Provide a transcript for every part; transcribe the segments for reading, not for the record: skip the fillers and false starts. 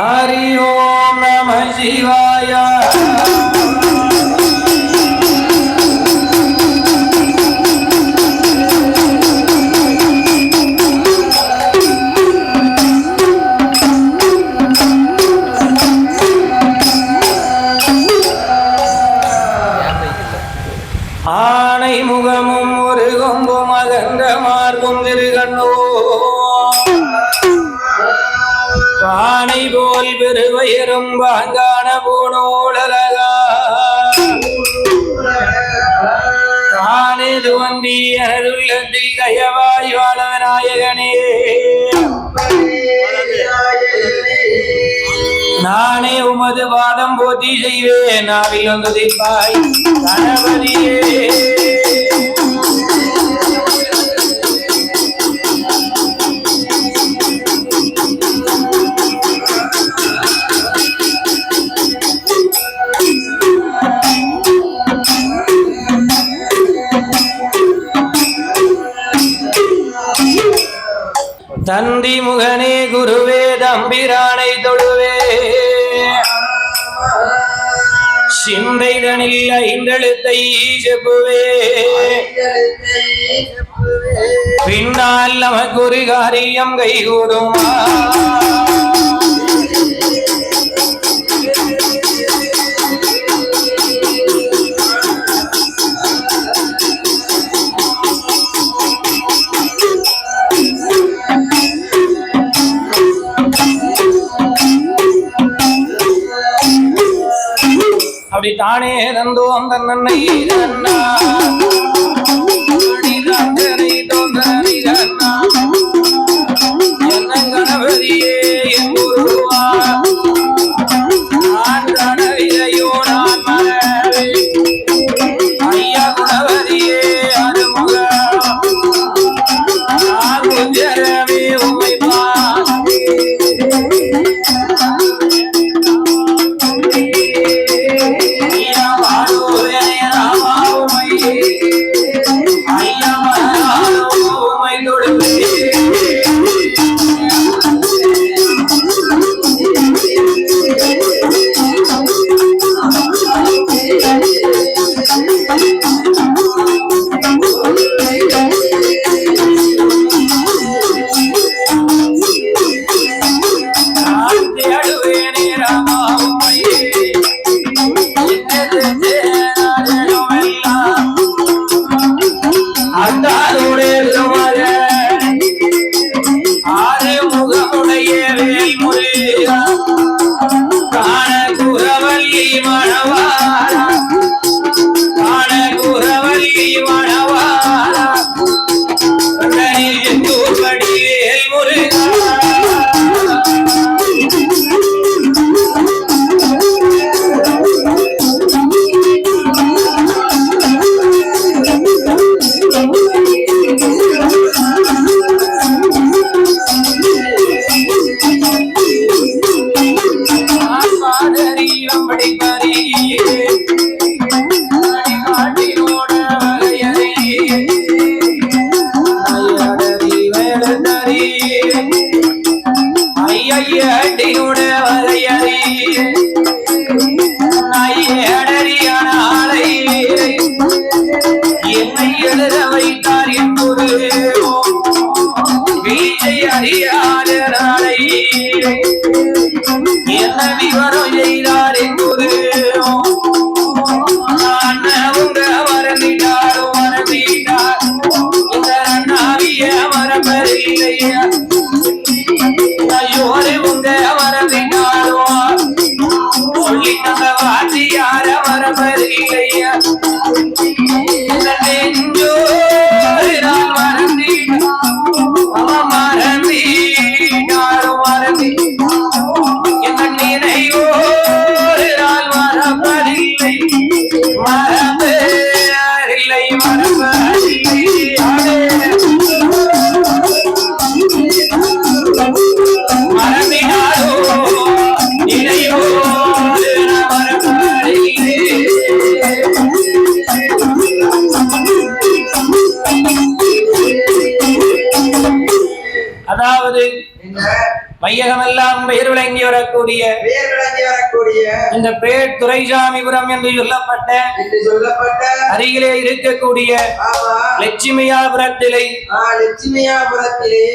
ஹரி ஓம் நம சிவாய. ஆனை முகமும் ஒரு கொம்பும் அகன்ற மார்பும் திருகண்ணோ பானை போல் பெருவயரும் வாங்கான பூணோழலகா தானே துவந்தி எனதுள்ளத்தில் கயவாய் வாழவநாயகனே நானே உமது வாதம் போற்றி செய்வேன் நாவில் வந்து தீர்ப்பாய் கணபதியே. தந்தி முகனே குருவே தம்பிரானை தொழுவே சிந்தைதனில் ஐந்தெழுத்தை செப்புவே பின்னால் நமக்கு ஒரு காரியம் கைகூடுமா. அப்படி தானே தந்தோம் தன்னை தன்னா என்ன கணபதியே என் குருவா நான் கணவிதையோ நான் மகவே ஐயா குணவதியே அருமுக நான் குஜரமே உமைப்பா என்ன விவரம் செய்தார் என்பது உங்க மறந்துட்டாரோ மறந்துட்டார் இந்த அண்ணாவிய மரபரில்லையா ஐயோரு உங்க மறந்துட்டாரோ சொல்லி தந்த வாசி யார மரபரில்லையா நெஞ்சோ நான் மறந்துட்டார் அவன் மறந்துட்டாரோ மறந்து அதாவது மையகமெல்லாம் பெயர் விளங்கி வரக்கூடிய இந்த பேர் துரைசாமிபுரம் என்று சொல்லப்பட்ட அருகிலே இருக்கக்கூடிய லட்சுமியாபுரத்திலே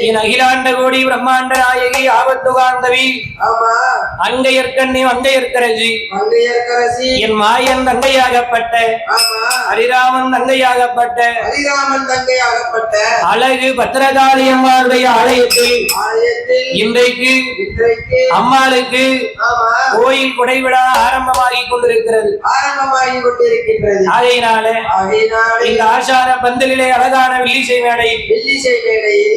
என் அகிலாண்ட கோடி பிரம்மாண்ட நாயகி ஆபத்துகாந்தவி அங்கையற்கண்ணி வங்கையற்கரசி என் மாயன் தங்கையாகப்பட்ட ஹரிராமன் தங்கையாகப்பட்ட அழகு பத்திரகாளி அம்மாளுடைய ஆலயத்தில் இன்றைக்கு அம்மாளுக்கு கோயில் குடைவிழா ஆரம்பமாகி கொண்டிருக்கிறது. ஆகையினால இந்த ஆசார பந்தலிலே அழகான வில்லிசை மேடையில்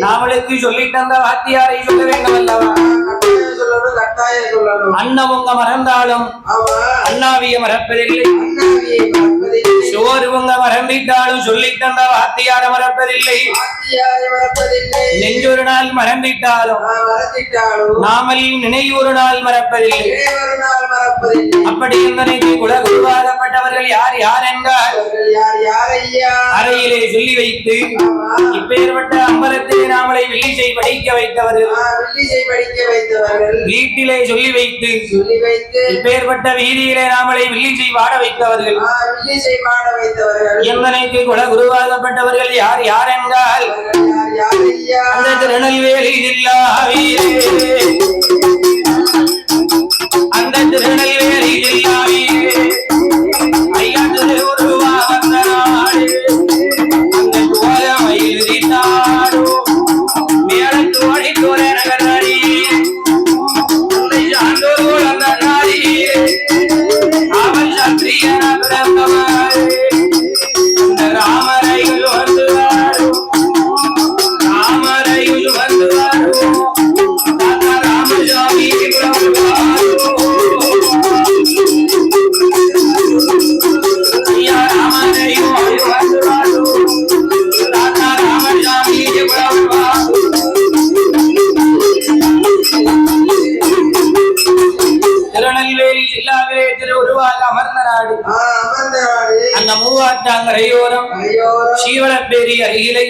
நாமளுக்கு சொல்லி தந்த வாத்தியாரை சொல்ல வேண்டும் அல்லவா? அண்ணம் உங்க மறந்தாலும் அண்ணாவிய மறப்பதில்லை, சோறு உங்க மறந்திட்டாலும் சொல்லி தந்த வாத்தியார மறப்பதில்லை, நெஞ்சொரு நாள் மறந்திட்டாலும் நாமல் நினைவொரு நாள் மறப்பதில்லை. அப்படி என்பதற்கு குலகுருவாகப்பட்டவர்கள் யார் யார் என்றால் அறையிலே சொல்லி வைத்து இப்பேற்பட்ட அம்பலத்திலே நாமளை வில்லிசை படிக்க வைத்தவர்கள், வீட்டிலே சொல்லி வைத்து இப்பேற்பட்ட வீதியிலே நாமளை வில்லிசை பாட வைத்தவர்கள் என்பதற்கு குலகுருவாகப்பட்டவர்கள் யார் யார் என்றால் அந்த திருநெல்வேலி ஜில்லாவிலே அந்த திருநெல்வேலி ஜில்லாவிலே ஐயா திருவுருவா வந்த நாடு அந்த துவகமையில் திட்டாடோ மேலத்து வழித்தோர நகராடி உன்னை சான்றோர் அந்த நாடி அவன் சத்திரியன பிறந்தவர் இந்த ராமரையில் வந்துவாரோ ராமரையில் வந்துவாரோ ராமசாமி திருநெல்வேலி ஜில்லாவிலே திருவுருவாக அமர்ந்த நாடு அந்த மூவாற்றாங்கரையோரம் சீவளப்பேரி அருகிலை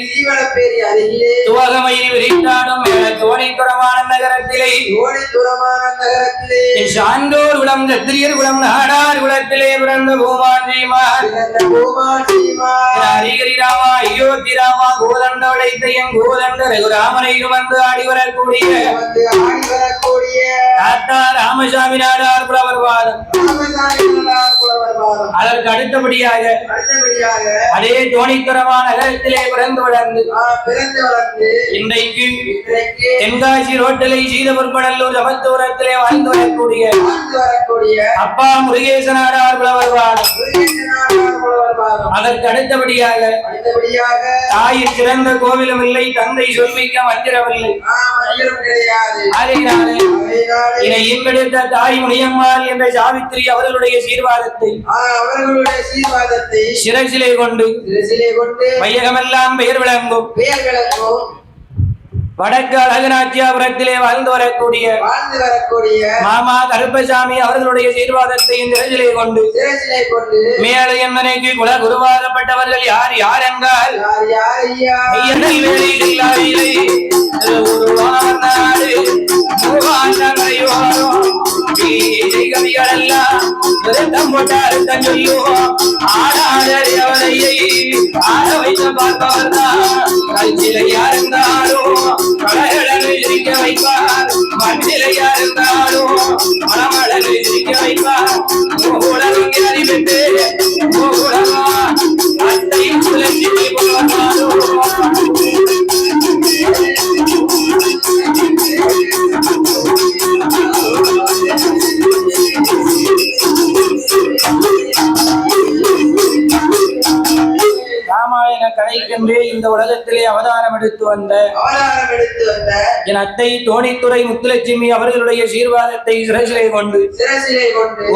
துவகமையில் விரித்தாடும் தோணித்துறமான நகரத்திலே சான்றோர் குலம் சத்திரியர் குலம் நாடார் குலத்திலே பிறந்த பூமான் ஹரிஹரி ராமா அயோத்தி ராமா கோதண்ட உடைத்தையன் கோதண்ட ரகுராமனை வந்து ஆடி வரக்கூடிய தாத்தா ராமசாமி நாடார் புலவர்வாதம். அதற்கு அடுத்தபடியாக அதே தோணித்துறமான நகரத்திலே பிறந்து வளர்ந்து இன்றைக்கு தென்காசி ரோட்டிலை சீதபுற்படல்லூர் சமத்துவரத்திலே வாழ்ந்து வரக்கூடிய அப்பா முருகேச நாடார் புலவர்வாதம். அதற்கு அடுத்தபடியாக தாயின் சிறந்த கோவிலும் இல்லை, தந்தை சொல்மிக்க மந்திரமில்லை. இதை ஈம்பெடுத்த தாய் முனியம்மாள் என்ற சாவித்திரி அவர்களுடைய சீர்வாதத்தை சிரசிலே கொண்டு வையகமெல்லாம் பெயர் விளங்கும் வடக்கு அழகநாச்சியாபுரத்திலே வாழ்ந்து வரக்கூடிய மாமா கருப்பசாமி அவர்களுடைய சீர்வாதத்தை சிரசிலே கொண்டு மேலே என்பனைக்கு குல குருவாகப்பட்டவர்கள் யார் யார் என்றால் சிரிக்க வைப்பார், மண்ணிலையா இருந்தாலும் மனமழகு சிரிக்க வைப்பார். உலகம் அறிவிட்டு அத்தை சுழற்சி ராமாயண கதைக்கென்றே இந்த உலகத்திலே அவதாரம் எடுத்து வந்த என் அத்தை தோணித்துறை முத்துலட்சுமி அவர்களுடைய சீர்வாதத்தை சிரசிலே கொண்டு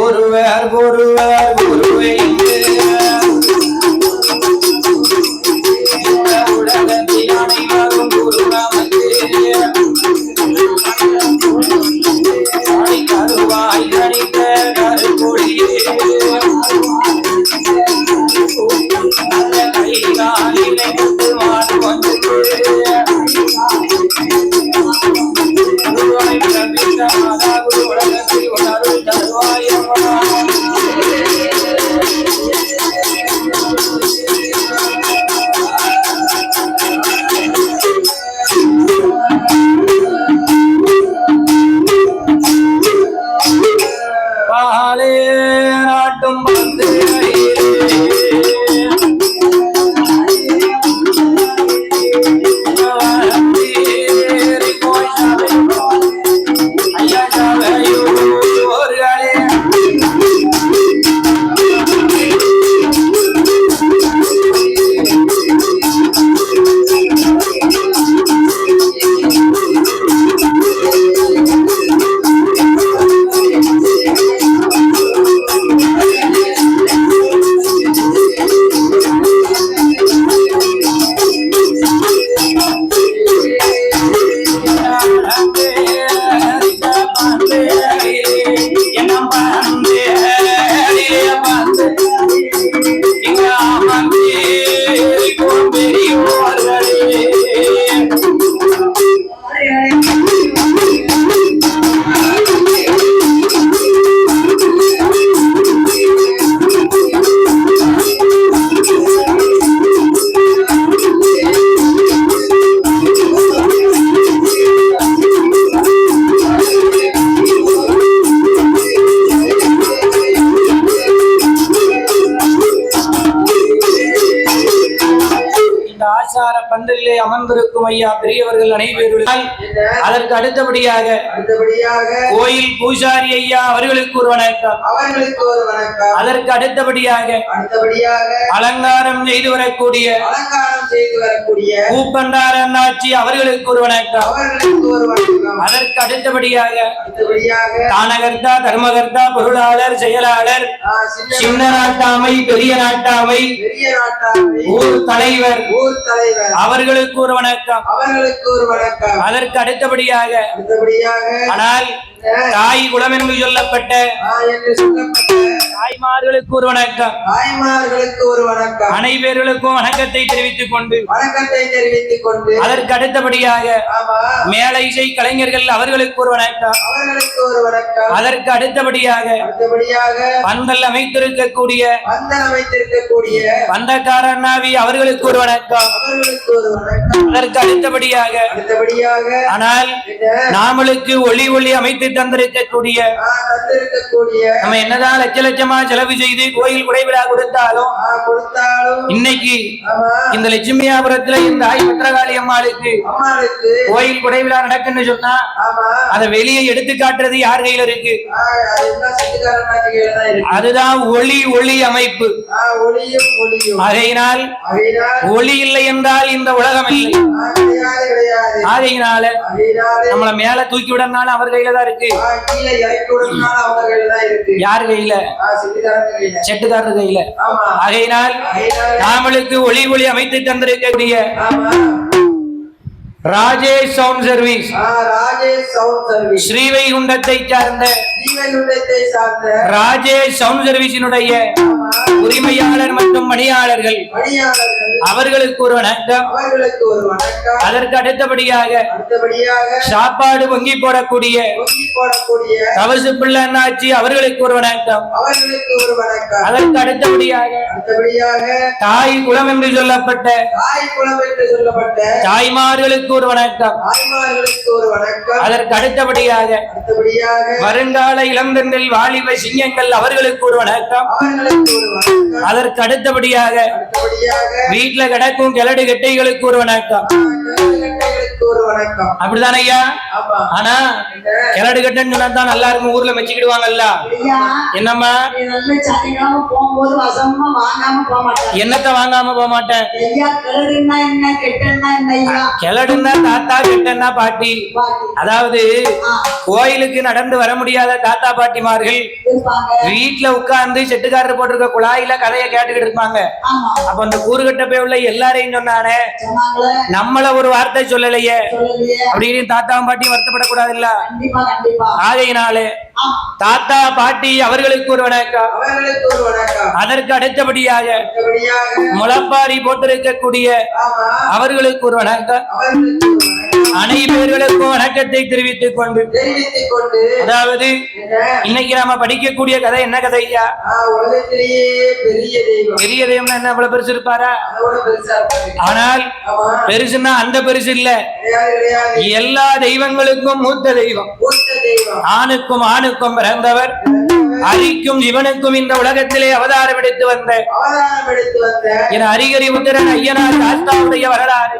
ஒருவர் ஒருவர் ஒருவே உலகத்தில் அனைவரும் கருவாய் கணித்த கருப்பொழியே மாடு வந்து பந்தலிலே அமர்ந்திருக்கும் ஐயா பெரியவர்கள் அனைவரும் அதற்கு அடுத்தபடியாக கோயில் பூசாரி ஐயா அவர்களுக்கு ஒரு வணக்கம். அதற்கு அடுத்தபடியாக அலங்காரம் செய்து வரக்கூடிய பூப்பண்டார அண்ணாச்சி அவர்களுக்கு ஒரு வணக்கம். அதற்கு அடுத்தபடியாக தானகர்த்தா தர்மகர்த்தா பொருளாளர் செயலாளர் சின்ன நாட்டாமை பெரிய நாட்டாமை ஊர் தலைவர் அவர்களுக்கு ஒரு வணக்கம். அதற்கு அடுத்தபடியாக ஆனால் தாய் குலம் என்று சொல்லப்பட்ட தாய்மார்களுக்கு ஒரு வணக்கம். அனைவர்களுக்கும் வணக்கத்தை தெரிவித்துக் கொண்டு அதற்கு அடுத்தபடியாக மேல இசை கலைஞர்கள் அவர்களுக்கு ஒரு வணக்கம். அதற்கு அடுத்தபடியாக பந்தல் அமைத்திருக்கக்கூடிய பந்தக்கார அண்ணாவி அவர்களுக்கு ஒரு வணக்கம். அதற்கு அடுத்தபடியாக ஆனால் நாமளுக்கு ஒளி ஒளி அமைத்து தந்திருக்கக்கூடிய நம்ம என்னதான் லட்ச லட்சமா செலவு செய்து கோயில் குடைவிழா கொடுத்தாலும் இன்னைக்கு இந்த லட்சுமியாபுரத்துல இந்த ஆய் பத்திரகாளி அம்மாளுக்கு கோயில் குடைவிழா நடக்குன்னு சொன்னா அதை வெளியே எடுத்து காட்டுறது யார் கையில இருக்கு? அதுதான் ஒளி ஒளி அமைப்பு. ஆகையினால் ஒளி இல்லை என்றால் இந்த உலகம் இல்லை. ஆகையினால நம்மள மேல தூக்கி விடனாலும் அவர் கையில தான் இருக்கு. யார் கையில? செட்டுக்காரர் கையில. ஆகையினால் நாமளுக்கு ஒளி ஒளி அமைத்து தந்திருக்கக்கூடிய ராஜேஷ் சவுண்ட் சர்வீஸ் ஸ்ரீவைகுண்டத்தை சார்ந்த ராஜேஷ் சவுண்ட் சர்வீஸினுடைய உரிமையாளர் மற்றும் பணியாளர்கள் அவர்களுக்கு ஒரு வணக்கம். அதற்கு அடுத்தபடியாக சாப்பாடு பொங்கி போடக்கூடிய கவசு பிள்ளை அண்ணாச்சி அவர்களுக்கு ஒரு வணக்கம். அதற்கு அடுத்தபடியாக தாய் குலம் என்று சொல்லப்பட்ட தாய்மார்களுக்கு ஒரு வணக்கம். அதற்கு அடுத்தபடியாக வருங்கால இளந்தென்றல் வாலிப சிங்கங்கள் அவர்களுக்கு ஒரு வணக்கம். அதற்கு அடுத்தபடியாக வீட்டுல கிடக்கும் கிளடு கெட்டைகளுக்கு ஒரு வணக்கம். அப்படிதான ஐயா? ஆனா கிளடு கட்டைன்னு சொன்னா நல்லா இருக்கும், ஊர்ல மெச்சிக்கிடுவாங்கல்ல. என்னம்மா என்னத்த வாங்காம போக மாட்டேன்? கிளடுன்னா தாத்தா கெட்டன்னா பாட்டி. அதாவது கோயிலுக்கு நடந்து வர முடியாத தாத்தா பாட்டிமார்கள் வீட்டுல உட்கார்ந்து செட்டுக்காரர் போட்டிருக்க குழாயில கதையை கேட்டுக்கிட்டு இருப்பாங்க. அப்ப அந்த கூறுகட்ட போய் உள்ள எல்லாரையும் சொன்னானே, நம்மள ஒரு வார்த்தை சொல்லலையே அப்படின்னு தாத்தாவும் பாட்டியும் வருத்தப்படக்கூடாது இல்ல. ஆகையினாலே தாத்தா பாட்டி அவர்களுக்கு ஒரு வணக்கம். அதற்கு அடுத்தபடியாக முளப்பாரி போட்டிருக்கக்கூடிய அவர்களுக்கு ஒரு வணக்கம். அனைவர்களுக்கும் வணக்கத்தை தெரிவித்துக் கொண்டு அதாவது இன்னைக்கு நாம படிக்கக்கூடிய கதை என்ன கதையா? பெரிய தெய்வம் என்ன அவ்வளவு பெருசு இருப்பாரா? ஆனால் பெருசுன்னா அந்த பெருசு இல்ல, எல்லா தெய்வங்களுக்கும் மூத்த தெய்வம். ஆணுக்கும் ஆணுக்கும் பிறந்தவர், அரிக்கும் இவனுக்கும் இந்த உலகத்திலே அவதாரம் எடுத்து வந்த என அரிகரி உத்தரன் ஐயனார் சாஸ்தாவுடைய வரலாறு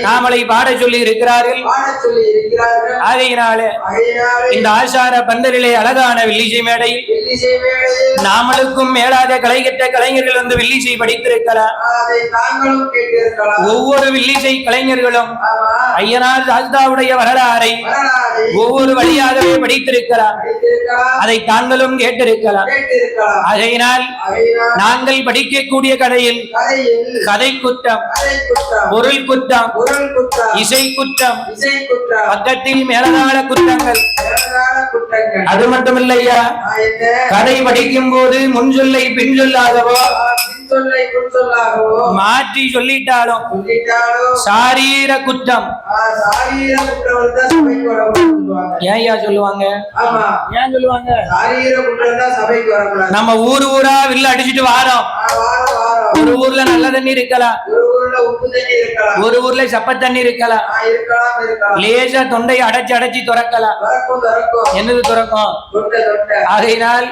நாமளை பாட சொல்லி இருக்கிறார்கள். ஆகையினாலே இந்த ஆசார பந்தலிலே அழகான வில்லிசை மேடையில் நாமளுக்கும் மேலாக கலைகட்ட கலைஞர்கள் வந்து வில்லிசை படித்திருக்கிறார். ஒவ்வொரு வில்லிசை கலைஞர்களும் ஐயனார் சாஸ்தாவுடைய வரலாறை ஒவ்வொரு வழியாகவே படித்திருக்கிறார். அதை தாங்களும் கேட்டிருக்கலாம். ஆகையினால் நாங்கள் படிக்கக்கூடிய கதையில் கதை குற்றம், பொருள் குற்றம், இசை குற்றம், பக்கத்தில் மேலதாள குற்றங்கள். அது மட்டுமில்லையா, கதை படிக்கும் போது முன் சொல்லை பின் சொல்லாகவோ மாற்றி சொல்லிட்டாலும் சாரீர குற்றம். ஏன் சொல்லுவாங்க? ஏன் சொல்லுவாங்க? நம்ம ஊர் ஊரா வில்ல அடிச்சுட்டு வாரோம், ஒரு ஊர்ல நல்ல தண்ணி இருக்கலாம், ஒரு ஊர்ல உப்பு தண்ணி இருக்கலாம், ஒரு ஊர்ல சப்ப தண்ணி இருக்கலாம், லேசா தொண்டையை அடைச்சு அடைச்சி துறக்கலாம். என்னது துறக்கும்? ஆகையினால்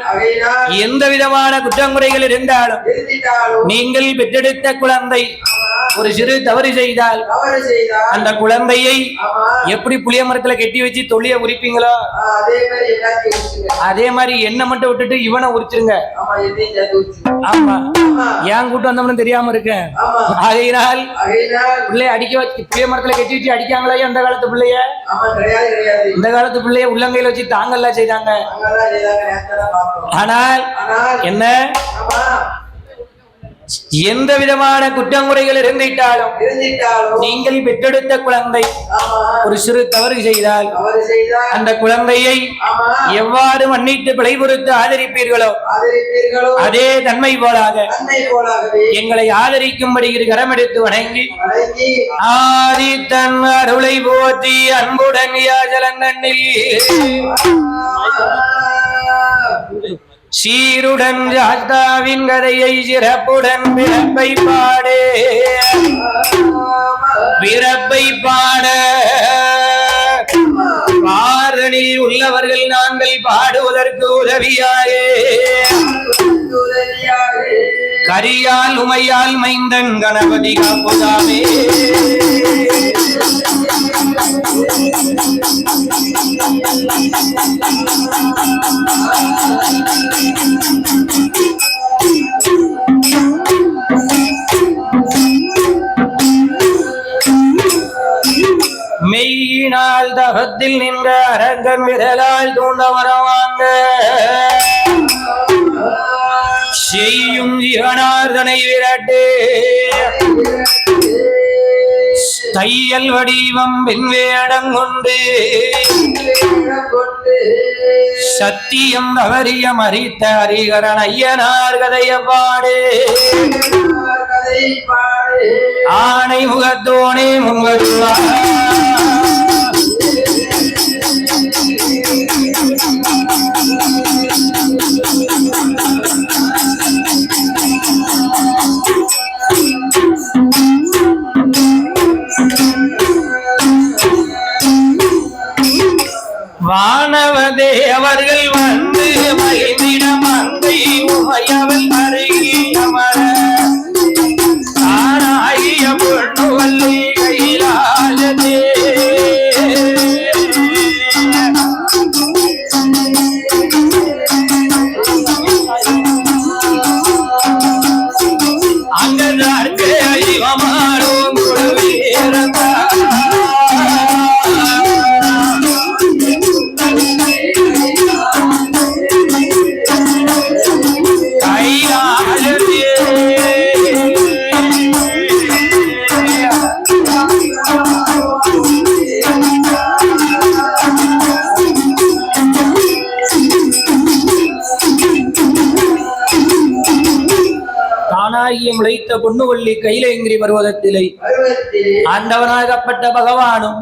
எந்த விதமான குற்றங்குறைகள் இருந்தாலும் நீங்கள் பெற்றெடுத்த குழந்தை ஒரு சிறு தவறு செய்தால் அந்த குழந்தையை எப்படி புளிய மரத்துல கெட்டி வச்சு தொழிய உரிப்பீங்களோ அதே மாதிரி என்ன மட்டும் விட்டுட்டு இவனை உரிச்சிருங்க. ஆமா, ஏன் கூட்டம் வந்தோம்னு தெரியாம இருக்கேன். ஆகையினால் பிள்ளைய அடிக்க வச்சு புளிய மரத்துல கெட்டி வச்சு அடிக்காங்களா அந்த காலத்து பிள்ளைய? இந்த காலத்து பிள்ளைய உள்ளங்கையில வச்சு தாங்கல்லாம் செய்தாங்க. ஆனால் என்ன, எந்த விதமான குற்றமுறைகள் இருந்திட்டாலும் நீங்கள் பெற்றெடுத்த குழந்தை ஒரு சிறு தவறு செய்தால் அந்த குழந்தையை எவ்வாறு மன்னித்து பிழை பொறுத்து ஆதரிப்பீர்களோ அதே தன்மை போலாக எங்களை ஆதரிக்கும்படி கரமெடுத்து வணங்கி ஆதி தன் அருளை போற்றி அன்புடன் யாஜலங்கண்ணில் சீருடன் ராஜாவின் கதையை சிறப்புடன் பிறப்பை பாடே பிறப்பை பாட பாரணில் உள்ளவர்கள் நாங்கள் பாடுவதற்கு உதவியாயே கரியால் உமையால் மைந்தன் கணபதி காப்புதாமே மெய்யினால் தகத்தில் நின்ற அரங்கம் விரலால் தூண்ட வரவாங்க செய்யும் ஜீவனார்தனை விரட்டு தையல் வடிவம் பின்வேடம் கொண்டு சத்தியம் தவறியம் அறித்த ஹரிகரன் ஐயனார் கதைய பாடு ஆணை முகத்தோனே முங்கருவா வானவதே அவர்கள் வந்து மகிழ்ந்திட மங்கை உமையவள் அருகில் அமர தானாகிய பொண்ணு வள்ளி கையிலாதே அங்கதார்க்கு அறிவமானோம் குழவி முளைத்த பொன்னுவள்ளி கையிலேங்கிரி பர்வதத்திலே ஆண்டவனாகப்பட்ட பகவானும்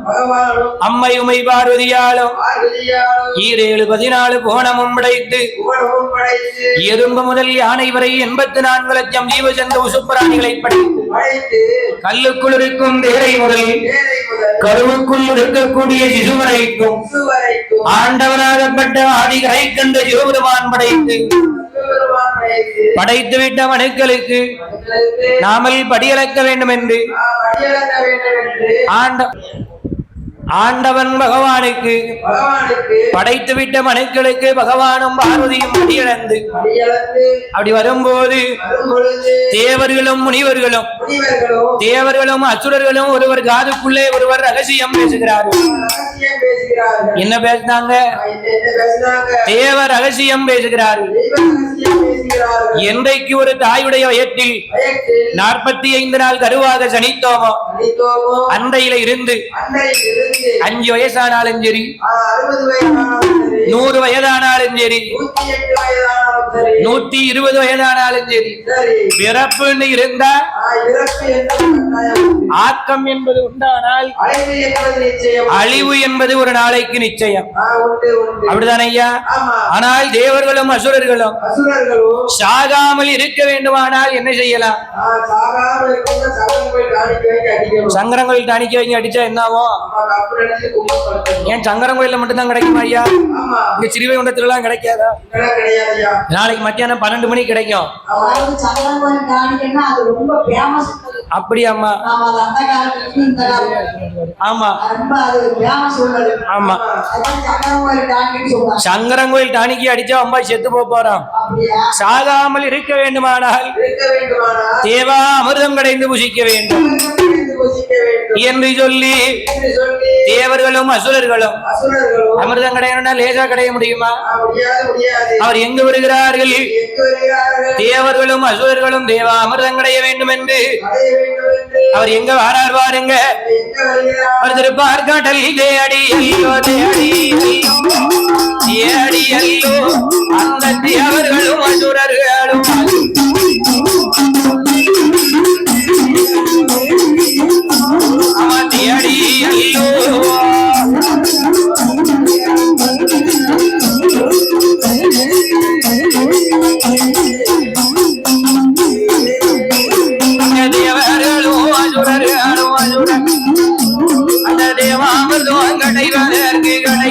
அம்மை உமை பார்வதியாலும் 7-14 கோணமும் படைத்து எறும்பு முதல் யானை வரை 84 லட்சம் ஜீவஜந்து உசுப்பிராணிகளை படைத்து கல்லுக்குள் இருக்கும் தேரை முதல் கருவுக்குள் இருக்கக்கூடிய சிசு வரைக்கும் ஆண்டவனாகப்பட்ட ஆதிகரை கண்ட சிவபெருமான் படைத்து விட்ட மனுக்களுக்கு நாமல் படியளக்க வேண்டும் என்று ஆண்டவன் பகவானுக்கு படைத்துவிட்ட மனுக்களுக்கு பகவானும் பார்வதியும் படியளந்து அப்படி வரும்போது தேவர்களும் முனிவர்களும் தேவர்களும் அசுரர்களும் ஒருவர் காதுக்குள்ளே ஒருவர் ரகசியம் பேசுகிறார்கள். என்ன பேசினாங்க? தேவ ரகசியம் பேசுகிறார்கள். என்றைக்கு ஒரு தாயுடைய வயத்தில் 45 நாள் கருவாக சனித்தோமோ அன்றையில இருந்து 5 வயசானாலும் சரி 100 வயதானாலும் சரி 120 வயதானாலும் சரி பிறப்புன்னு இருந்தா ஆக்கம் என்பது உண்டானால் அழிவு என்பது நிச்சயம். அழிவு என்பது ஒரு நாளைக்கு நிச்சயம். உண்டு உண்டு. அப்படிதானே ஐயா? ஆமா. ஆனால் தேவர்களும் அசுரர்களும் அசுரர்களும் சாகாமல் இருக்க வேண்டுமானால் என்ன செய்யலாம்? சாகாமல் இருக்க சங்கரங்கள் காணிக்க வைக்க அடிக்கணும். சங்கரங்கள் காணிக்க வைக்க அடிச்சா என்னாவோ? கப்பு அடிச்சு கும்பப்படுத்தணும். ஏன் சங்கரன் கோயில்ல மட்டும்தான் கிடைக்குமா ஐயா? ஆமா. இங்க சிறுவைகுண்டத்துல எல்லாம் கிடைக்காதா? கிடையாதுயா. நாளைக்கு மத்தியானம் 12 மணிக்கு கிடைக்கும். அதாவது சங்கரன் கோயில் காணிக்கன்னா அது ரொம்ப ஃபேமஸ். அப்படியாம்மா? ஆமா, அது அந்த காலத்துல இந்த காலத்துல ஆமா ரொம்ப அது ஃபேமஸ் உள்ளது. ஆமா. அதான் சங்கரன் கோயில் காணிக்கன்னு சொல்றாங்க. சங்கரன் கோயில் டானிக்கு அடிச்சா அம்மா செத்து போறான். அப்படியா? சாகாமல் இருக்க வேண்டுமானால் இருக்க வேண்டுமானால் தேவா அமிர்தம் கடைந்து புசிக்க வேண்டும் புசிக்க வேண்டும் என்று சொல்லி என்று சொல்லி தேவர்களும் அசுரர்களும் அசுரர்களும் அமிர்தம் கடையணும்னா லேசா கடைய முடியுமா? முடியாது முடியாது. அவர் எங்கு வருகிறார்கள்? எங்கு வருகிறார்கள்? தேவர்களும் அசுரர்களும் தேவா அமிர்தம் கடைய வேண்டும் என்று அடைய வேண்டும் என்று அவர் எங்க வாரார் பாருங்க. எங்க வருகிறார்? அவர் திருப்பார்காட்டல் தேடி ஐயோ தேடி தேடி ஐயோ அந்த தேவர்களும் அசுரர்களும் தேடி ஐயோ தேவர்களும் அசுரர்களும் அசுரன் அந்த தேவாமிர்தம் கடைவதற்கு கடை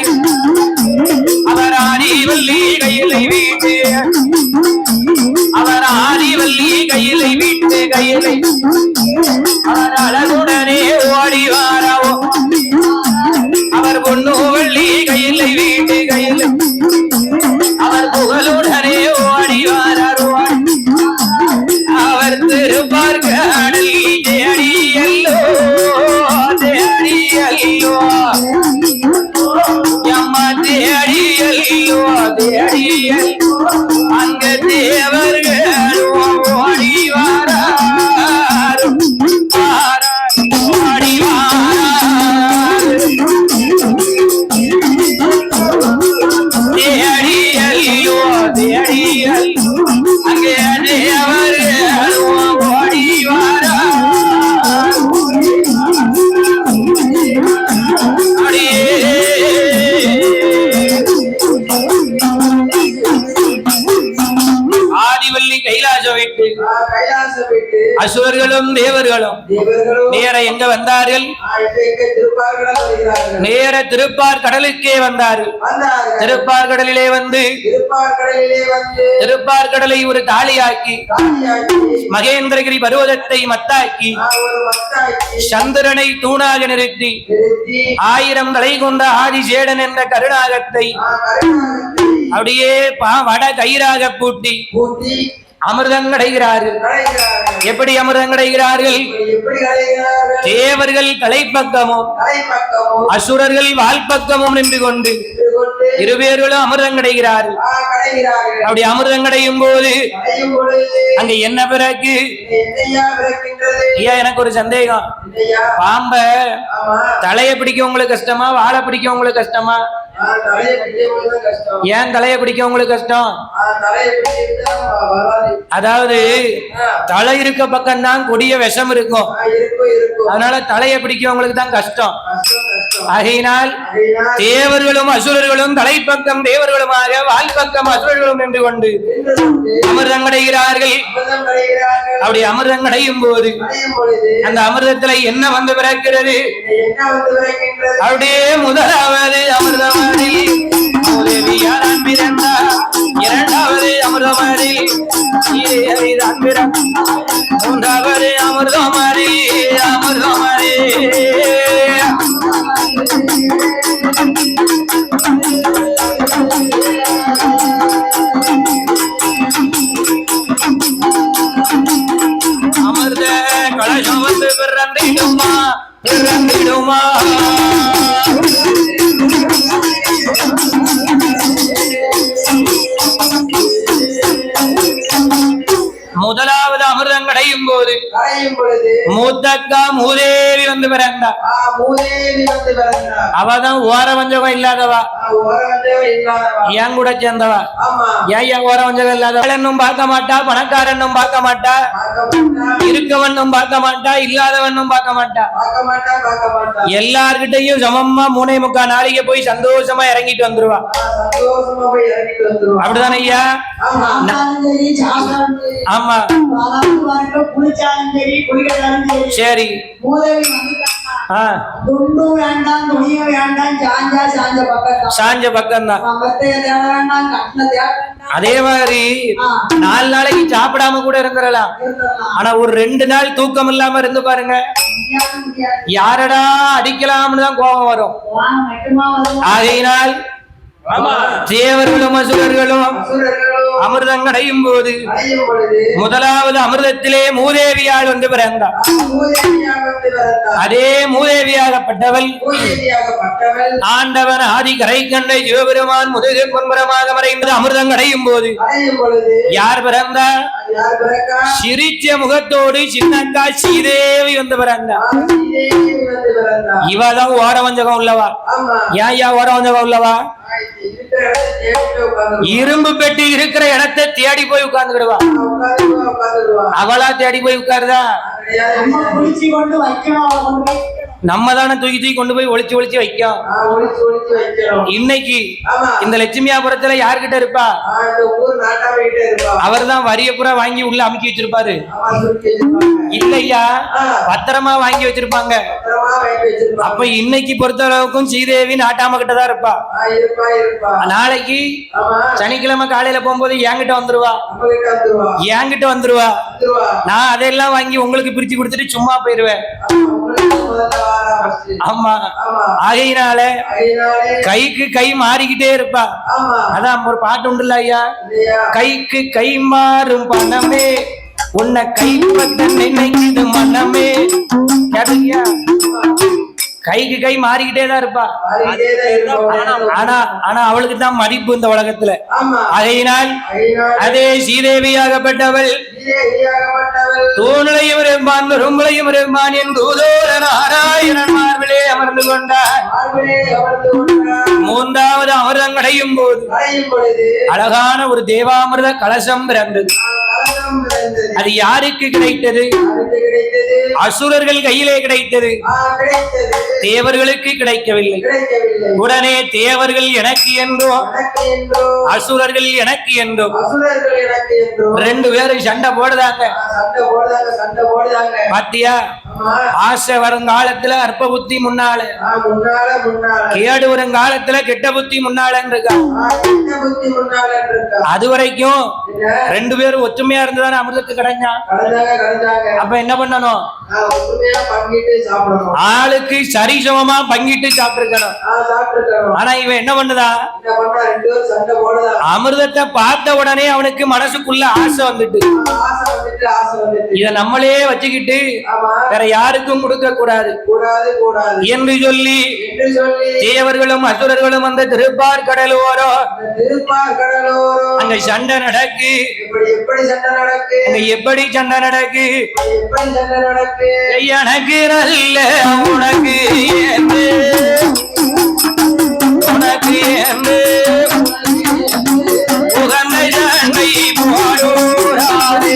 அவர் ஆதிவல்லி கையிலை வீட்டு அவர் ஆதிவல்லி கையிலை வீட்டு கையிலை அவர் அழகுடனே ஓடி வாராவோ அவர் பொண்ணு வள்ளி கையிலை வீட்டு கையிலை அவர் புகழுடனே ஓடி வாராரோ அவர் திருப்பார்கடல் தேடி எல்லோ தேடி எல்லோ அம்மா தேடி எல்லோ தேடி எல்லோ அங்க தேவர்கள் ஓடி வாரார் ஓடி வாரார் தேடி எல்லோ தேடி எல்லோ அங்கே தேவர்கள் ஓடி வாரார் ஆதிவல்லி கைலாசம் விட்டு கைலாசம் விட்டு அசுரர்களும் தேவர்களும் நேர எங்க வந்தார்கள்? திருப்பார்கடல் வருகிறார்கள். நேர திருப்பார் கடலுக்கே வந்தார்கள். திருப்பார் கடலிலே வந்து திருப்பார் கடலை ஒரு தாலியாக்கி மகேந்திரகிரி பர்வதத்தை மத்தாக்கி சந்திரனை தூணாக நிறுத்தி 1000 தலை கொண்ட ஆதிசேடன் என்ற கருணாகத்தை அப்படியே வட கயிறாக பூட்டி அமிர்தம் கடைகிறார்கள். எப்படி அமிர்தம் கடைகிறார்கள்? தேவர்கள் தலைப்பக்கமும் அசுரர்கள் வால்பக்கமும் நின்று கொண்டு இருவேர்களும் அமிர்தம் கடைகிறார்கள். அப்படி அமிர்தம் கடையும் போது அங்க என்ன பிறகு எனக்கு ஒரு சந்தேகம். பாம்ப தலைய பிடிக்க உங்களுக்கு கஷ்டமா, வாழை பிடிக்க உங்களுக்கு கஷ்டமா? ஏன் தலைய பிடிக்க உங்களுக்கு கஷ்டம்? அதாவது தலை இருக்க பக்கம் தான் கொடிய விஷம் இருக்கும். அதனால தலைய பிடிக்க உங்களுக்கு தான் கஷ்டம். ஆகையினால் தேவர்களும் அசுரர்களும் தலைப்பக்கம் தேவர்களுமாக வால்பக்கம் அசுரர்களும் நின்று கொண்டு அமிர்தம் கடைகிறார்கள். அப்படி அமிர்தம் கடையும் போது அந்த அமிர்தத்துல என்ன வந்து பிறக்கிறது? அப்படியே முதலாவது அமிர்தமடி உதவியாரம் பிறந்தார். இரண்டாவது அமிர்தமடி தான் பிறந்த. மூன்றாவது அமிர்தமடி அமிர்தமடி அமிர்த கலசம் வந்து பிறந்திடுமா பிறந்திடுமா? முதலாவது அமிர்தம் கடையும் போது மூத்தக்கா மூதேவி வந்து பிறந்தா. மூதேவி வந்து பிறந்தா. அவதான் ஓர வஞ்சகம் இல்லாதவா, ஓரவந்தேவ இல்லாதவா. என் கூட சேர்ந்தவா. ஆமா. ஏன் ஓர வஞ்சகம் இல்லாதவனும் பார்க்க மாட்டா, பணக்காரனும் பார்க்க மாட்டா, பார்க்க மாட்டா. இருக்கவனும் பார்க்க மாட்டா, இல்லாதவனும் பார்க்க மாட்டா. பார்க்க மாட்டா, பார்க்க மாட்டா. எல்லார்கிட்டையும் சமமா 3.25 நாளைக்கு போய் சந்தோஷமா இறங்கிட்டு வந்துருவா. சந்தோஷமா போய் இறங்கிட்டு வந்துருவா. அப்படிதானே ஐயா? ஆமா. ஆனாலும் சரி, சாப்பிட்டாலும் சரி, ஆமா. வளர்ந்து வரட்டும், குளிச்சாலும் சரி, குளிக்கட்டாலும் சரி, சரி. மூதேவி வந்துட்டாங்கன்னா, ஆ, துண்டும் வேண்டாம், துணியும் வேண்டாம், சாஞ்ச பக்கம் தான். சாஞ்ச பக்கம்தான். மெத்தைய தேட வேண்டாம், கட்டின தேட வேண்டாம். அதே மாதிரி 4 நாளைக்கு சாப்பிடாம கூட இருந்துடலாம். இருந்துடலாம். ஆனா ஒரு 2 நாள் தூக்கம் இல்லாம இருந்து பாருங்க, முடியாது. யாரடா அடிக்கலாம்னு தான் கோபம் வரும். வாங்க, மட்டுமா வருவோம். ஆகையினால் தேவர்களும் அசுரர்களும் அசுரர்களோ அமிர்தம் அடையும் போது அடையும் பொழுது முதலாவது அமிர்தத்திலே மூதேவியால் வந்து பிறந்தார். மூதேவியாக வந்து பிறந்தார். அதே மூதேவியாகப்பட்டவள் மூதேவியாகப்பட்டவள் ஆண்டவன் ஆதி கரை கண்ட சிவபெருமான் முதுகு பொன்புறமாக மறைந்து அமிர்தம் அடையும் போது அடையும் பொழுது யார் பிறந்தார்? யார் பிறக்கா? சிரிச்ச முகத்தோடு சின்னக்கா ஸ்ரீதேவி வந்து பிறந்தார். மூதேவி வந்து பிறந்தார். இவதான் ஓர வஞ்சகம் உள்ளவா. ஆமா. ஏன் ஓர வஞ்சகம் உள்ளவா? இருக்கிற இடத்தை தேடிட்டு உட்கார்ந்து இரும்பு பெட்டி இருக்கிற இடத்தை தேடி போய் உட்கார்ந்துக்கிடுவா. உட்கார்ந்துருவா. அவளா தேடி போய் உட்காருதா? நம்ம குளிச்சு கொண்டு வைக்கணும், அவளை கொண்டு போய் வைக்கணும். நம்ம தானே தூக்கி தூக்கி கொண்டு போய் ஒளிச்சு ஒளிச்சு வைக்கும். ஒளிச்சு ஒளிச்சு வைக்கிறோம். இன்னைக்கு ஆமா. இந்த லட்சுமியாபுரத்துல யார்கிட்ட இருப்பா? இந்த ஊர் நாட்டாவிட்டே இருப்பா. அவர் தான் வரிய புறா வாங்கி உள்ள அமுக்கி வச்சிருப்பாரு. ஆமா, சுருட்டி வச்சிருப்பாங்க. இல்லையா, பத்திரமா வாங்கி வச்சிருப்பாங்க. பத்திரமா வாங்கி வச்சிருப்பாங்க. அப்ப இன்னைக்கு பொறுத்த அளவுக்கும் ஸ்ரீதேவி நாட்டாம கிட்ட தான் இருப்பா. இருப்பா இருப்பா. நாளைக்கு ஆமா. சனிக்கிழமை காலையில போகும்போது என்கிட்ட வந்துருவா. நம்ம கிட்ட வந்துருவா. என்கிட்ட வந்துருவா. வந்துருவா. நான் அதெல்லாம் வாங்கி உங்களுக்கு பிரிச்சு கொடுத்துட்டு சும்மா போயிருவேன். ஆமா, உங்களுக்கு முதல்ல வாரா first. ஆமா. ஆமா. ஆகையினால அதனாலே கைக்கு கை மாறிக்கிட்டே இருப்பா. ஆமா. அதான் ஒரு பாட்டு உண்டுல்ல ஐயா, இல்லையா? கைக்கு கை மாறும் பணமே உன்னை கைப்பற்ற நினைக்குது மனமே. கேட்டியா? கைக்கு கை மாறிக்கிட்டே தான் இருப்பா. மாறிக்கிட்டே தான் இருக்கும். ஆனா ஆனா அவளுக்கு தான் மதிப்பு இந்த உலகத்துல. ஆமா. ஆகையினால் அதனாலே அதே ஸ்ரீதேவியாகப்பட்டவள் ஸ்ரீதேவியாகப்பட்டவள் தூணுலையும் இருப்பான் பெரும்பலையும் இருப்பான் என் தூதோர நாராயணன் மார்பிலே அமர்ந்து கொண்டார். மார்பிலே அமர்ந்து கொண்டார். 3வது அமிர்தம் அடையும் போது அடையும் பொழுது அழகான ஒரு தேவாமிர்த கலசம் பிறந்தது. கலசம் பிறந்தது. அது யாருக்கு கிடைத்தது? யாருக்கு கிடைத்தது? அசுரர்கள் கையிலே கிடைத்தது, கிடைத்தது. தேவர்களுக்கு கிடைக்கவில்லை. கிடைக்கவில்லை. உடனே தேவர்கள் எனக்கு என்றோ எனக்கு என்றோ அசுரர்கள் எனக்கு என்றோ அசுரர்கள் எனக்கு என்றோ 2 பேரும் சண்டை போடுதாங்க. சண்டை போடுதாங்க. சண்டை போடுதாங்க. பாத்தியா? ஆமா. ஆசை வருங்காலத்துல அற்ப புத்தி முன்னால, முன்னால கேடு வருங்காலத்துல கெட்ட புத்தி முன்னாலன்னு இருக்கா. கெட்ட புத்தி முன்னால இருக்கா. அது வரைக்கும் என்ன? 2 பேரும் ஒற்றுமையா இருந்துதானே அமிர்தத்துக்கு கிடைஞ்சான். கடந்தாங்க. அப்ப என்ன பண்ணணும்? ஒற்றுமையா பங்கிட்டு சாப்பிடணும். ஆளுக்கு சரிசமமா பங்கிட்டு சாப்பிட்டுருக்கணும். சாப்பிட்டுருக்கணும். ஆனா இவன் என்ன பண்ணுதா? என்ன பண்ணா 2 பேரும் சண்டை போடுதா. அமிர்தத்தை பார்த்த உடனே அவனுக்கு மனசுக்குள்ள ஆசை வந்துட்டு, ஆசை வந்துட்டு இத நம்மளே வச்சுக்கிட்டு ஆமா. வேற யாருக்கும் கொடுக்க கூடாது கூடாது என்று சொல்லி தேவர்களும் அசுரர்களும் அந்த திருப்பார் கடலோரோ திருப்பார் கடலோரோ அங்க சண்டை நடக்கு. எப்படி சண்டை நடக்கு? அங்க எப்படி சண்டை நடக்கு? எப்படி சண்டை நடக்கு? எனக்கு நல்ல உனக்கு என்று, உனக்கு என்று உகந்த சண்டை போடோடாதே.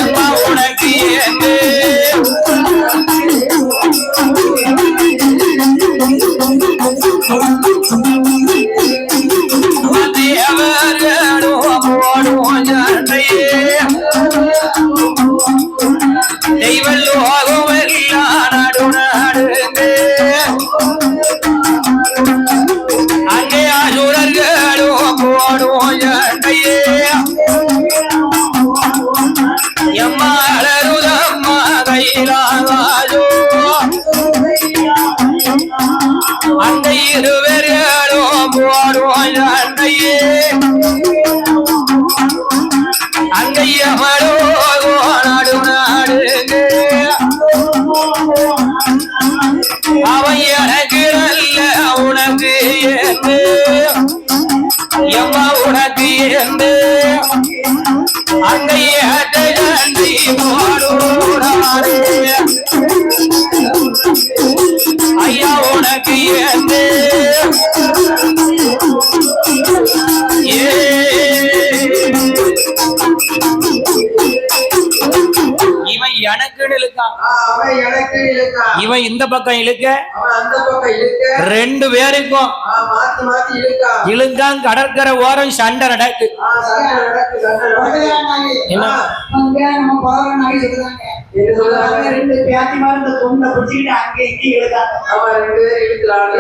எம்மா உனக்கு என்று தேவர்களும் போடும் சண்டையே தெய்வல்லோகம் எல்லாம் நடு நடுங்க. அங்கே அசுரர்களும் போடும் சண்டையே எம்மாளருதம்மா கையிலாகாதோ. அந்த 2 பேர்களும் போடும் சண்டையே அங்கைய மலோகோ நடு நாடுங்க. அவன் எனக்கு நல்ல உனக்கு என்று, எம்மா உனக்கு என்று அங்கைய தண்டி போடோடா. ஐயா உனக்கு ஏந்து இவன் எனக்குன்னு இழுக்கான், அவன் எனக்கு இழுக்கான், இவன் இந்த பக்கம் இழுக்க, அவன் அந்த பக்கம் இழுக்க, ரெண்டு பேருக்கும் மாத்தி மாத்தி இழுக்கான். இழுக்கான். கடற்கரை ஓரம் சண்டை நடக்கு. சண்டை நடக்கு, சண்டை நடக்கு. என்ன நம்ம பகவான் சொல்லுதாங்க, என்ன சொல்றாங்க? ரெண்டு பேத்திமார் இந்த தொண்டை பிடிச்சிக்கிட்டு அங்கே இங்கே இழுக்காங்க. அவன் ரெண்டு பேரும் இழுக்கிறாங்க.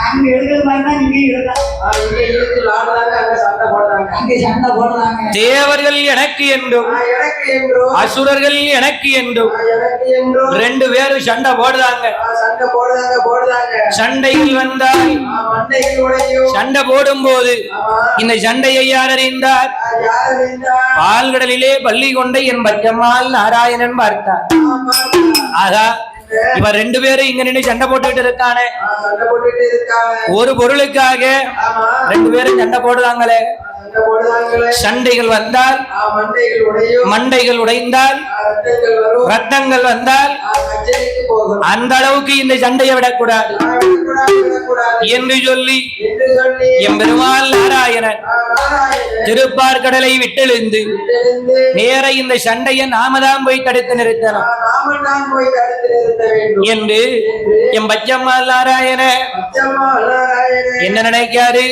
அங்க இழுக்கிற மாதிரி தான் இங்கே இழுக்காங்க. இங்க இழுத்து ஆடுறாங்க, அங்க சண்டை போடுறாங்க. அங்கே சண்டை போடுறாங்க. தேவர்கள் எனக்கு என்றும் எனக்கு என்றோ, அசுரர்கள் எனக்கு என்றும் எனக்கு என்றோ ரெண்டு பேரும் சண்டை போடுறாங்க. சண்டை போடுறாங்க. சண்டையில் வந்தால் மண்டைகள் உடையும். சண்டை போடும் போது இந்த சண்டையை யார் அறிந்தார்? யார் அறிந்தார்? பால்கடலிலே பள்ளி கொண்ட என் பச்சம்மாள் நாராயணன் பார்த்தார். ஆகா, இவன் ரெண்டு பேரும் இங்க நின்று சண்டை போட்டுக்கிட்டு இருக்கானே, சண்டை போட்டுட்டு இருக்காங்க. ஒரு பொருளுக்காக ரெண்டு பேரும் சண்டை போடுறாங்களே. சண்டை போடுறாங்களே. சண்டைகள் வந்தால் மண்டைகள் உடையும். மண்டைகள் உடைந்தால் ரத்தங்கள் வரும். ரத்தங்கள் வந்தால் கச்சேரிக்கு போகும். அந்த அளவுக்கு இந்த சண்டையை விடக்கூடாது என்று சொல்லி என்று சொல்லி எம்பெருமாள் நாராயணன் திருப்பார்கடலை விட்டெழுந்து நேர இந்த சண்டையை நாம தான் போய் தடுத்து நிறுத்தணும் நாம போய் தடுத்து நிறுத்த வேண்டும் என்று எம் பச்சம்மாள் நாராயண என்ன நினைக்காரு?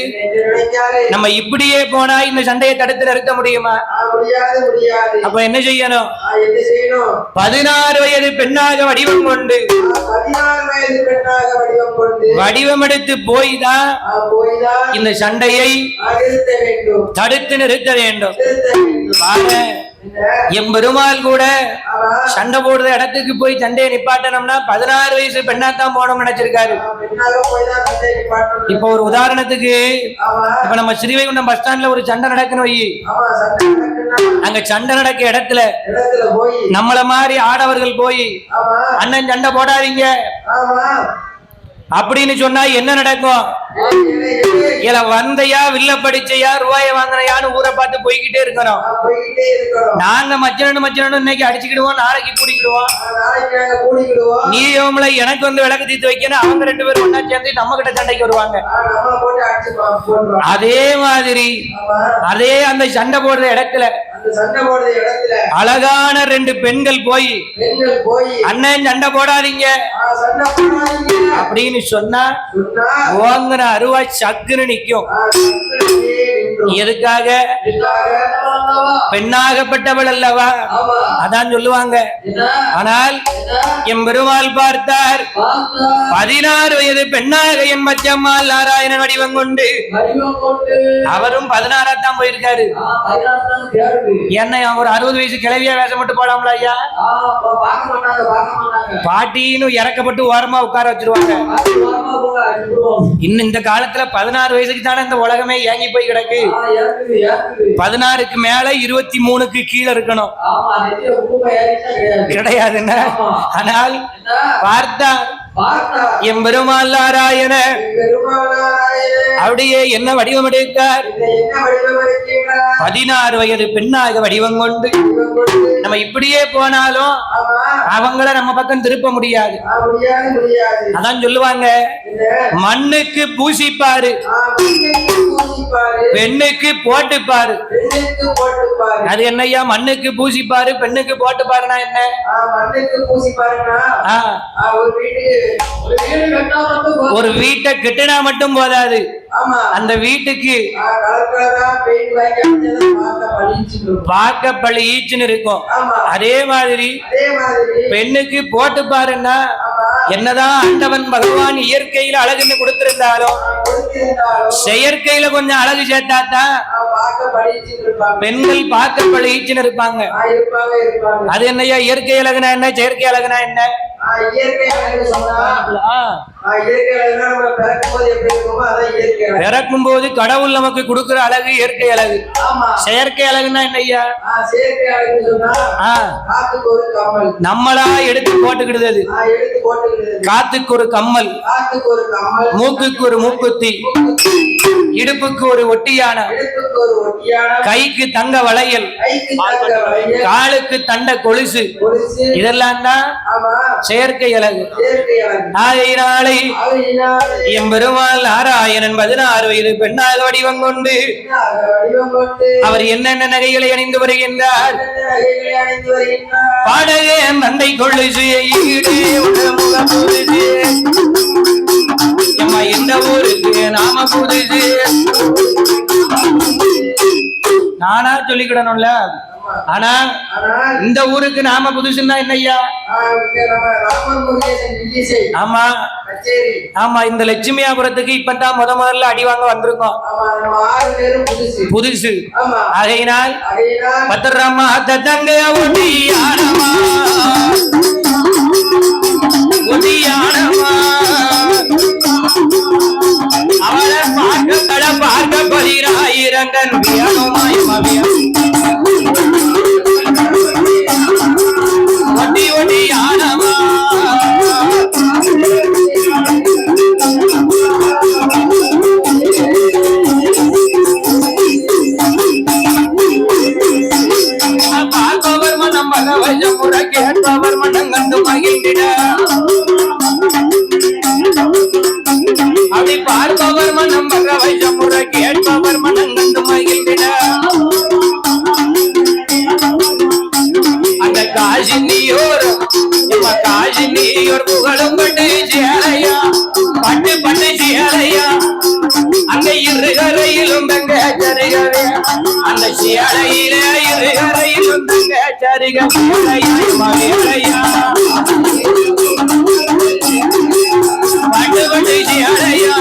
நம்ம இப்படியே போனா இந்த சண்டையை தடுத்து நிறுத்த முடியுமா? முடியாது, முடியாது. அப்ப என்ன செய்யணும்? என்ன செய்யணும்? 16 வயது பெண்ணாக வடிவம் கொண்டு 16 வயது பெண்ணாக வடிவம் கொண்டு வடிவம் எடுத்து போய்தான் இந்த சண்டையை நிறுத்த வேண்டும், தடுத்து நிறுத்த வேண்டும். நிறுத்த வேண்டும். பாரு, எம் பெருமாள் கூட சண்டை போடுற இடத்துக்கு போய் சண்டையை நிப்பாட்டணும்னா 16 வயசு பெண்ணாத்தான் போனோம்னு நினைச்சிருக்காரு. இப்ப ஒரு உதாரணத்துக்கு, இப்ப நம்ம ஸ்ரீவைகுண்டம் பஸ் ஸ்டாண்ட்ல ஒரு சண்டை நடக்குன்னு வை, அங்க சண்டை நடக்க இடத்துல நம்மள மாதிரி ஆடவர்கள் போய் அண்ணன் சண்டை போடாதீங்க அப்படின்னு சொன்னா என்ன நடக்கும்? இல்ல வந்தையா வில்ல படிச்சையா ரூபாய வாங்கினையான்னு ஊரை பார்த்து போய்கிட்டே இருக்கணும். நாங்க மச்சனு இன்னைக்கு அடிச்சுக்கிடுவோம், நாளைக்கு கூடிக்கிடுவோம். நீ எனக்கு வந்து விளக்கு தீர்த்து வைக்கணும், அவங்க ரெண்டு பேரும் ஒன்னா சேர்ந்து நம்ம கிட்ட சண்டைக்கு வருவாங்க. அதே மாதிரி அதே அந்த சண்டை போடுற இடத்துல அழகான ரெண்டு பெண்கள் போய் அண்ணன் சண்டை போடாதீங்க அப்படின்னு சொன்னா ஓங்கின அருவா சக்குன்னு நிக்கும். எதுக்காக? பெண்ணாகப்பட்டவள் அல்லவா, அதான் சொல்லுவாங்க. ஆனால் எம் பெருமாள் பார்த்தார் 16 வயது பெண்ணாக என் பச்சம்மாள் நாராயணன் வடிவம் கொண்டு அவரும் 16 தான் போயிருக்காரு. என்ன ஒரு 60 வயசு கிளவியா வேஷம் மட்டும் போடாமல ஐயா? பாட்டின்னு இறக்கப்பட்டு ஓரமா உட்கார வச்சிருவாங்க. இன்னும் இந்த காலத்துல 16 வயசுக்கு தானே இந்த உலகமே ஏங்கி போய் கிடக்கு. 16க்கு மேல 23க்கு கீழே இருக்கணும், கிடையாதுன்னா. ஆனால் பார்த்தார் எம் பெருமாள் நாராயண அப்படியே என்ன வடிவம் எடுத்தார்? 16 வயது பெண்ணாக வடிவம் கொண்டு நம்ம இப்படியே போனாலும் அவங்கள நம்ம பக்கம் திருப்ப முடியாது. அதான் சொல்லுவாங்க, மண்ணுக்கு பூசிப்பாரு, பெண்ணுக்கு போட்டுப்பாரு. அது என்னையா மண்ணுக்கு பூசிப்பாரு பெண்ணுக்கு போட்டுப்பாருன்னா என்ன? மண்ணுக்கு பூசிப்பாருன்னா ஒரு வீட்டை கட்டினா மட்டும் போதாது, அந்த வீட்டுக்கு பார்க்க பழிச்சுன்னு இருக்கும். அதே மாதிரி பெண்ணுக்கு போட்டு பாருன்னா என்னதான் ஆண்டவன் பகவான் இயற்கையில அழகுன்னு கொடுத்திருந்தாலும் செயற்கையில கொஞ்சம் அழகு சேர்த்தாதான் பெண்கள் பார்க்க பழிச்சுன்னு இருப்பாங்க. அது என்னையா இயற்கை அழகுனா என்ன, செயற்கை அழகுனா என்ன? பிறக்கும் போது கடவுள் நமக்கு கொடுக்கிற அழகு இயற்கை அழகு. செயற்கை அழகுன்னா என்னையா? நம்மளா எடுத்து போட்டுக்கிடுது. காத்துக்கு ஒரு கம்மல், மூக்குக்கு ஒரு மூக்குத்தி, இடுப்புக்கு ஒரு ஒட்டியான, உடலுக்கு ஒரு ஒட்டியானம், கைக்கு தங்க வளையல், கைக்கு தங்க வளையல், காலுக்கு தண்ட கொலுசு, கொலுசு, இதெல்லாம் தான் ஆமா செயற்கை அழகு. செயற்கை அழகு. ஆகையினாலே ஆகையினாலே எம்பெருமாள் நாராயணன் 16 வயது பெண்ணாக வடிவம் கொண்டு வடிவம் கொண்டு அவர் என்னென்ன நகைகளை அணிந்து வருகின்றார். நகைகளை அணிந்து வருகின்றார். பாடகே மண்டை கொள்ளுசு ஈடு உடமுக புதுசு எம்மா இந்த ஊருக்கு நாம புதுசு. நானா சொல்லிக்கிடணும்ல, ஆனா ஆனால் இந்த ஊருக்கு நாம புதுசுன்னா என்னய்யா? இங்க நம்ம ராமர் முருகேசன் வில்லிசை ஆமா கச்சேரி, ஆமா, இந்த லட்சுமியாபுரத்துக்கு இப்பதான் முதல்ல அடி வாங்க வந்திருக்கோம். ஆமா நம்ம 6 பேரும் புதுசு. புதுசு. ஆமா ஆகையினால் ஆகையினால் பத்திரமா தங்க ஒட்டியானமா ஒட்டியானமா அவளை பார்க்க பதிராயிரங்கன் வியமாய் மவியம் ஒட்டி ஒட்டியானமா பார்ப்பவர் மனம் பகவஜ முறை கேட்பவர் மனம் கண்டு மகிழ்ந்திட அப்படி பார்ப்பவர் மனம் பகவஜ முறை கேட்பவர் மனம் கண்டு மகிழ்ந்திட அந்த காசினியோர் புகழும் பட்டு சேலையா பட்டு பட்டு சேலையா அங்க இருகரையிலும் தங்க சரிகவே அந்த சேலையில இருகரையிலும் தங்க சரிக மகிழையா பட்டு பட்டு சேலையா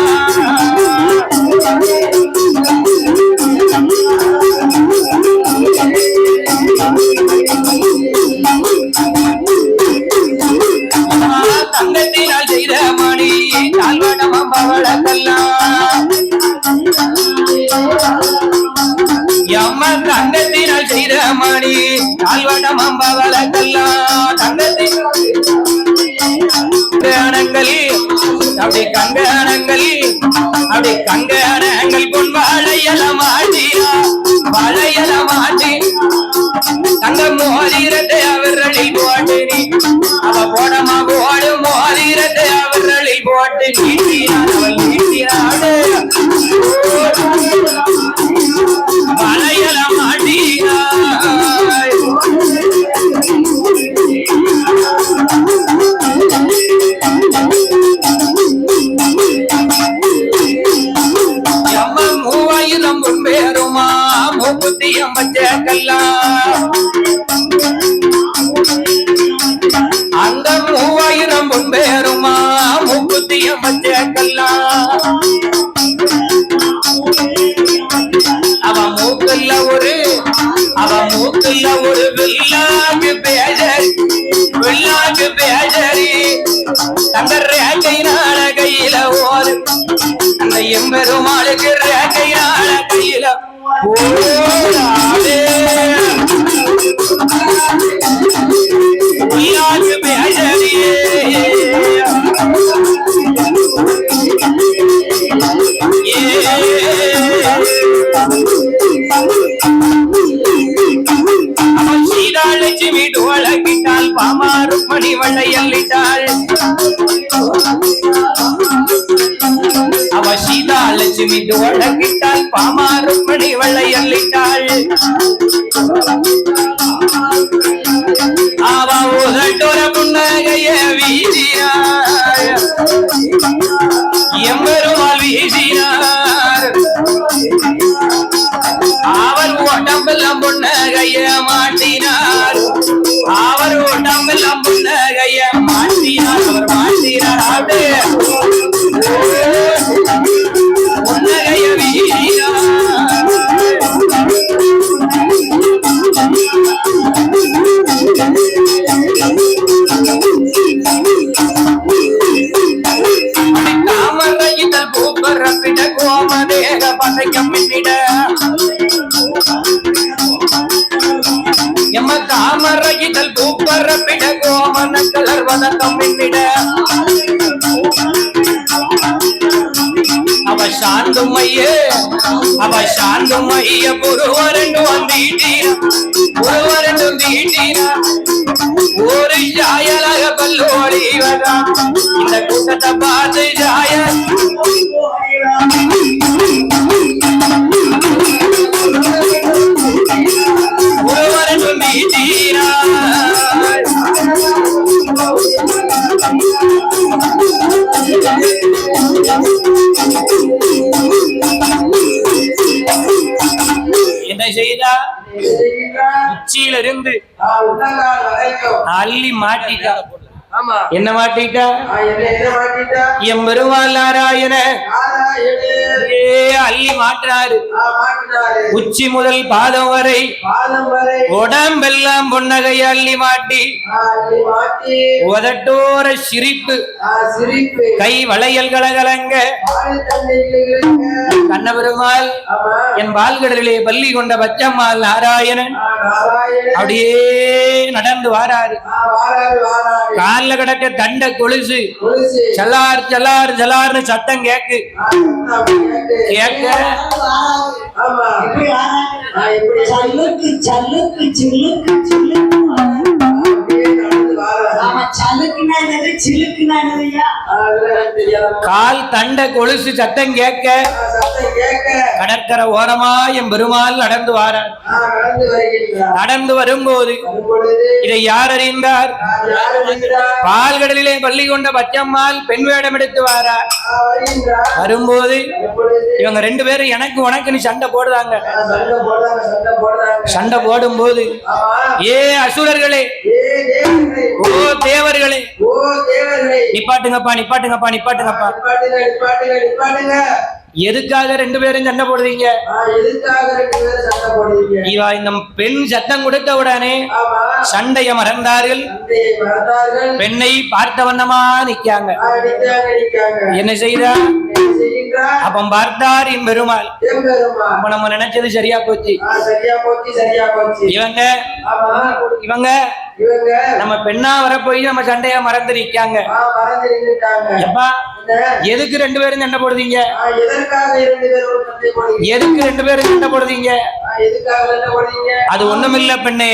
தங்கத்தினால் செய்த மணி தாழ்வடமம் பவளக்கல்லாம் எம்ம தங்கத்தினால் செய்த மணி தாழ்வடமம் பவளக்கல்லாம் தங்கத்தினால் அப்படி கங்கணங்கள் பொன் வாழையல மாட்டியா வாழையல மாட்டி தங்க மோதிரத்தை அவர்களில் போட்டு நீ அவ போடமா போடு மோதிரத்தை அவர்களில் போட்டு நீட்டினான் அவள் நீட்டினாடு வாழையல மாட்டியா பேருமா மூக்குத்தியம் வச்சக்கல்லா அந்த 3000 பொன் பேருமா மூக்குத்தியம் வச்சக்கல்லா அவ மூக்குல ஒரு வில்லாக்கு பேஜரி தங்க ரேக்கையினால கையில ஓடு அந்த எம்பெருமாளுக்கு ரேக்கையினால கையில ஓடாதே வில்லாக்கு பேஜரியே சீதாலட்சுமி டோலகிட்டால் பாமாறு மணி வளையல்லிட்டாள் அவ சீதாலட்சுமி டோலகிட்டால் பாமாறு மணி வளையல்லிட்டாள் அவ உதட்டோர புன்னகைய வீசினார் எம்பெருமாள் வீசினார் அவர் உடம்பெல்லாம் புன்னகைய மாட்டினார் அவர் உடம்பெல்லாம் புன்னகைய மாட்டினார் அவர் மாட்டினார் அப்படியே புன்னகைய வீசினார் தாமரையிதழ் பூப்பரப்பிட கோமதேக பதைக்கம் மின்னிட எம்ம தாமரையிதழ் பூப்பரப்பிட கோமன கலர்வதக்கம் மின்னிட அவ சாந்துமையே அவ சாந்துமைய ஒருவரண்டு வந்தீட்டீரா ஒருவரண்டு தீட்டீரா ஒரு ஜாயலாக பல்லோடி வரா இந்த கூட்டத்தை பார்த்து ஜாய ஒருவரண்டு தீட்டீரா என்ன செய்தா உச்சியிலிருந்து அள்ளி மாட்டிட்டா என்ன மாட்டிட்டா எம் பெருமாள் நாராயண அள்ளி மாற்றாரு உச்சி முதல் பாதம் வரை உடம்பெல்லாம் புன்னகை அள்ளி மாட்டி உதட்டோர சிரிப்பு கை வளையல் கலகலங்க கண்ண பெருமாள் என் பால்கடலிலே பள்ளி கொண்ட பச்சம்மாள் நாராயணன் அப்படியே நடந்து வாராரு கால்ல கிடக்க தண்ட கொலுசு சலார் சலார் சலார்னு சத்தம் கேக்கு கேட்க சல்லுக்கு சல்லுக்கு சில்லுக்கு சில்லுக்கு கால் தண்ட கொலுசு சத்தம் கேட்க கடற்கரை ஓரமா என் பெருமாள் நடந்து வாரார் நடந்து வரும்போது இதை யார் அறிந்தார் பால்கடலிலே பள்ளி கொண்ட பச்சம்மாள் பெண் வேடம் எடுத்து வாரார் வரும்போது இவங்க ரெண்டு பேரும் எனக்கு உனக்குன்னு சண்டை போடுறாங்க சண்டை போடும் போது ஏ அசுரர்களே ஓ தேவர்களே நிப்பாட்டுங்கப்பா நிப்பாட்டுங்கப்பா நிப்பாட்டுங்கப்பா எதுக்காக ரெண்டு பேரும் சண்டை போடுறீங்க இவா இந்த பெண் சத்தம் கொடுத்த உடனே சண்டைய மறந்தார்கள் பெண்ணை பார்த்த வண்ணமா நிக்காங்க என்ன செய்தா அப்ப பார்த்தார் என் பெருமாள் அப்ப நம்ம நினைச்சது சரியா போச்சு இவங்க இவங்க நம்ம பெண்ணா வர போய் நம்ம சண்டையா மறந்து நிக்காங்க எப்பா எதுக்கு ரெண்டு பேரும் சண்டை போடுறீங்க எதுக்கு ரெண்டு பேரும் சண்டை போடுறீங்க அது ஒண்ணுமில்ல பெண்ணே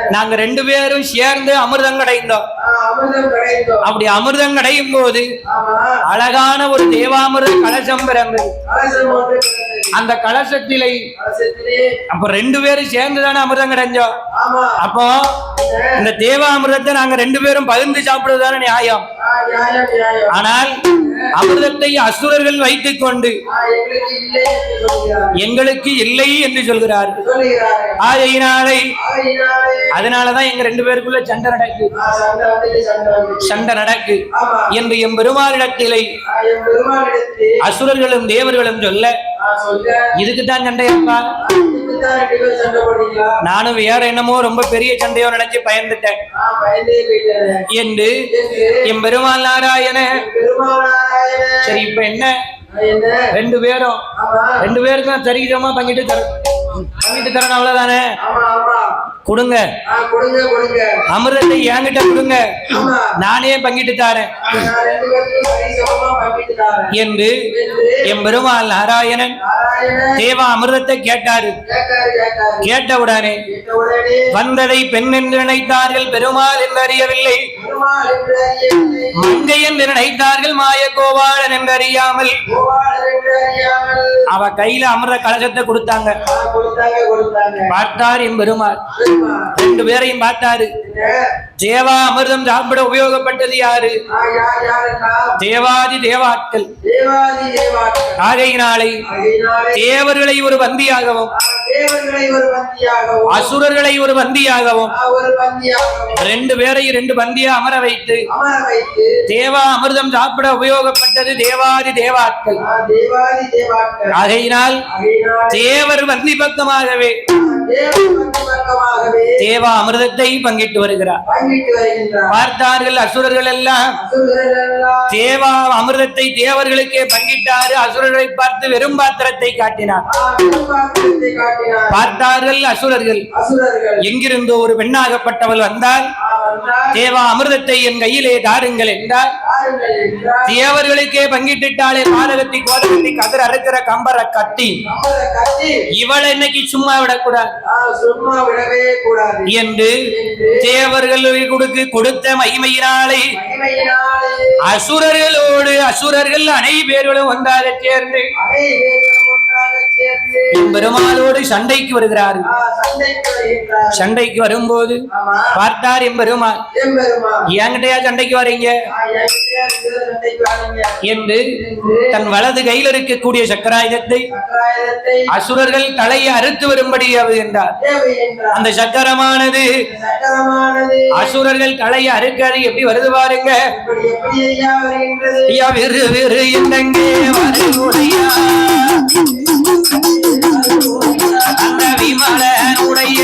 நாங்க ரெண்டு பேரும் சேர்ந்து அமிர்தம் கடைந்தோம் அப்படி அமிர்தம் கடையும் போது அழகான ஒரு தேவாமிர்த கலசம் பிறந்தது அந்த கலசத்திலே அப்ப ரெண்டு பேரும் சேர்ந்துதானே அமிர்தம் கிடைஞ்சோம் அப்போ இந்த தேவாமிர்தத்தை நாங்க ரெண்டு பேரும் பகிர்ந்து சாப்பிடுவதுதானே நியாயம் ஆனால் அமிர்தத்தை அசுரர்கள் வைத்துக் கொண்டு எங்களுக்கு இல்லை என்று சொல்கிறார் அதனாலதான் எங்க ரெண்டு பேருக்குள்ள சண்டை நடக்கு என்று எம் பெருமாளிடத்திலே அசுரர்களும் தேவர்களும் சொல்ல இதுக்குத்தான் சண்டையப்பா நானும் வேற என்னமோ ரொம்ப பெரிய சண்டையோ நினைச்சு பயந்துட்டேன் என்று என் பெருமாள் நாராயண சரி இப்ப என்ன ரெண்டு பேருக்கும் சரிகிதமா பங்கிட்டு தரணும் அவ்வளவுதானே கொடுங்க அமிர்தத்தை என்கிட்ட கொடுங்க நானே பங்கிட்டு தாரேன் என்று என் பெருமாள் நாராயணன் தேவா அமிர்தத்தை கேட்டாரு கேட்டவுடனே வந்ததை பெண் என்று நினைத்தார்கள் பெருமாள் என்று அறியவில்லை மங்கை என்று நினைத்தார்கள் மாய கோபாலன் என்று அறியாமல் அவ கையில அமிர்த கலசத்தை கொடுத்தாங்க பார்த்தார் என் பெருமாள் ரெண்டு பேரையும் பார்த்தாரு தேவா அமிர்தம் சாப்பிட உபயோகப்பட்டது யாரு தேவாதி தேவாட்கள் ஆகையினாலே தேவர்களை ஒரு பந்தியாகவும் அசுரர்களை ஒரு பந்தியாகவும் ரெண்டு பேரையும் ரெண்டு பந்தியா அமர வைத்து தேவா அமிர்தம் சாப்பிட உபயோகப்பட்டது தேவாதி தேவாட்கள் ஆகையினால் தேவர் பந்தி பக்கமாகவே தேவா அமிர்தத்தை பங்கிட்டு வருகிறார் பார்த்தார்கள் அசுரர்கள் எல்லாம் தேவா அமிர்தத்தை தேவர்களுக்கே பங்கிட்டாரு அசுரர்களை பார்த்து வெறும் பாத்திரத்தை காட்டினார் காட்டினார். பார்த்தார்கள் அசுரர்கள். அசுரர்கள் எங்கிருந்தோ ஒரு பெண்ணாகப்பட்டவள் வந்தால் வந்தார். தேவா அமிர்தத்தை என் கையிலே தாருங்கள் என்றால் பாருங்கள் என்றார். தேவர்களுக்கே பங்கிட்டுட்டாலே பாதகத்தை கோதகத்தை கதிர் அறுக்கிற கம்பரை கட்டி நம்மளை கட்டி இவளை இன்னைக்கு சும்மா விடக்கூடாது சும்மா விடவே கூடாது என்று தேவர்கள் கொடுத்த மகிமையினாலே மகிமையினாலே அசுரர்களோடு அசுரர்கள் அனைவர்களும் ஒன்றாக சேர்ந்து அனைவரும் ஒன்றாக சேர்ந்து பெருமாளோடு சண்டைக்கு வருகிறார்கள். சண்டைக்கு வருகின்றார். சண்டைக்கு வரும்போது ஆமா. பார்த்தார் எம்பெருமான். எம்பெருமான் என்கிட்டயா சண்டைக்கு வரீங்க என்கிட்ட இருந்து சண்டைக்கு வாருங்க என்று தன் வலது கையில் இருக்கக்கூடிய சக்கராயுதத்தை சக்கராயுதத்தை அசுரர்கள் தலையை அறுத்து வரும்படி அவர் என்றார். தேவை என்றார். அந்த சக்கரமானது சக்கரமானது அசுரர்கள் தலையை அறுக்காது எப்படி வருது பாருங்க. எப்படி ஐயா வருகின்றது? ஐயா விறு விறு என்னங்கே வருகையா அந்த விமலனுடைய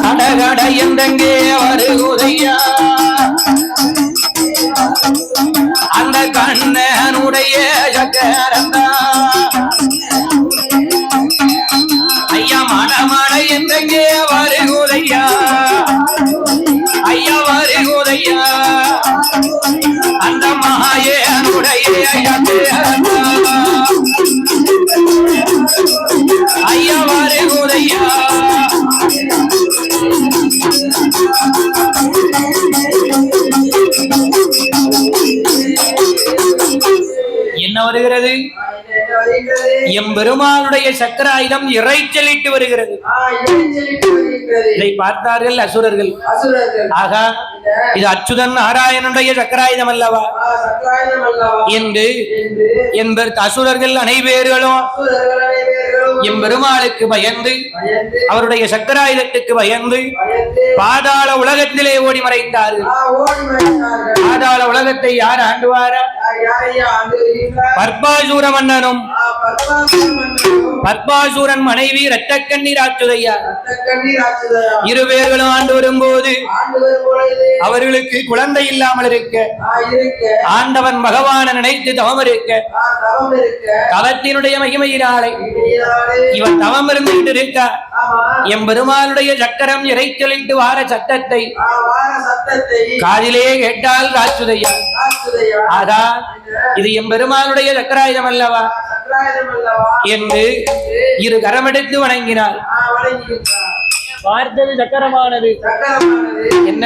கடகட எந்தங்கே வருகுதையா அந்த கண்ணனுடைய சக்கரந்தா ஐயா மடமட எந்தங்கே வருகுதையா ஐயா வருகுதையா அந்த மாயனுடைய ஐயா வருகுதையா என்ன வருகிறது? எம்பெருமானுடைய சக்கராயுதம் இறைச்சலிட்டு வருகிறது. இதை பார்த்தார்கள் அசுரர்கள். ஆகா, இது அச்சுதன் நாராயணனுடைய சக்கராயுதம் அல்லவா என்று என்பர் அசுரர்கள் அனைவர்களும் எம்பெருமாளுக்கு பயந்து அவருடைய சக்கராயுதத்துக்கு பயந்து பாதாள உலகத்திலே ஓடி மறைந்தார்கள். பாதாள உலகத்தை யார் ஆண்டுவாரா? பர்பாசூர மன்னனும் பர்பாசூரன் மனைவி இரட்டக்கண்ணீர் ஆற்றுதையா இருவேர்களும் ஆண்டு வரும்போது அவர்களுக்கு குழந்தை இல்லாமல் இருக்க ஆண்டவன் பகவானை நினைத்து தவம் இருக்க தவத்தினுடைய மகிமையினாலே இவன் தவம் இருந்துகிட்டு இருக்க எம்பெருமானுடைய சக்கரம் இறைச்சலிட்டு வார சட்டத்தை காதிலே கேட்டால் ராச்சுதையா. ஆகா, இது எம்பெருமானுடைய சக்கராயுதம் அல்லவா என்று இரு கரமெடுத்து வணங்கினார். பார்த்தது சக்கரமானது என்ன?